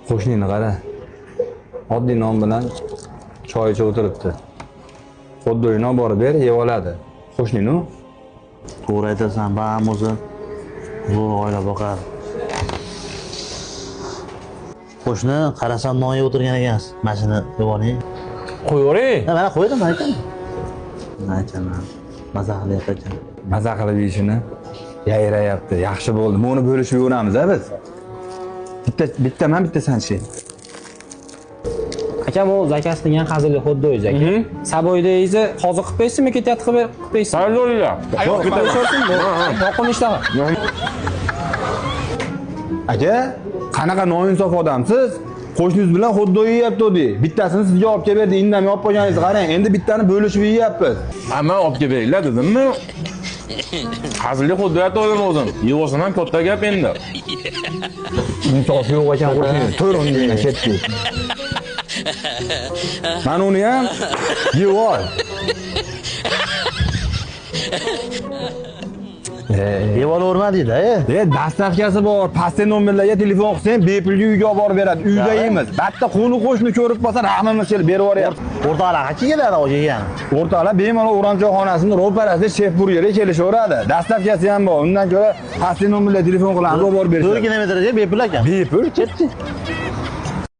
Qo'shnini qara. Oddiy non bilan choy ichib o'tiribdi. Xuddi non borib ber, yeb oladi. Qo'shnini. To'g'ri aytasan, ba'am o'zi zo'r oila boqar. Qo'shni qarasam non yeb o'tirgan ekansiz. Mashina yuboring. Qo'yavering. Mana qo'ydim, aytaman. Aytaman. Maza qilyapti ekan. Maza qilib yeyishini yayrayapti. Yaxshi bo'ldi. Buni bo'lishib yuramiz-a biz. Bittaman bitta sanchi. Akam o zakasi degan hazilli xuddi o'zi aka. Saboydayingizni hozir qilib qo'ysizmi, ketyapti qilib qo'ysiz. Tayyorlar. Yo'qmi ishtaha. Aka, qanaqa noinsof odamsiz? Qo'shningiz bilan xuddi yeyapti o'di. Bittasini sizga olib kelib berdi, indamay olib qo'yganingiz qarang. Endi bittani bo'lishib yeyapmiz. Hamma olib kelib beringlar dedimmi? Hazilli xuddi aytdim o'zim. Yevosam ham katta gap endi. Insof yo'q ekan qo'shningiz. To'g'ri undan ketdi. Mana uni ham yeb ol. Yeb olavermadingda, Dastavkasi bor. Pastda nomerlarga telefon qilsang, bepulga uyga olib borib beradi. Uyda yeymiz. Batta qo'ni-qo'shni ko'rib qolsa, rahmimiz kelib berib yuboryapti. O'rtoqlar qancha keladi yegan? O'rtoqlar bemalol O'ramchoyxonasining ro'parasida chef burgeri kelishaveradi. Dastavkasi ham bor. Undan ko'ra pastda nomerlarga telefon qilamiz, olib borib berishadi. 4 kilometrga bepul ekan. Bepul ketdi.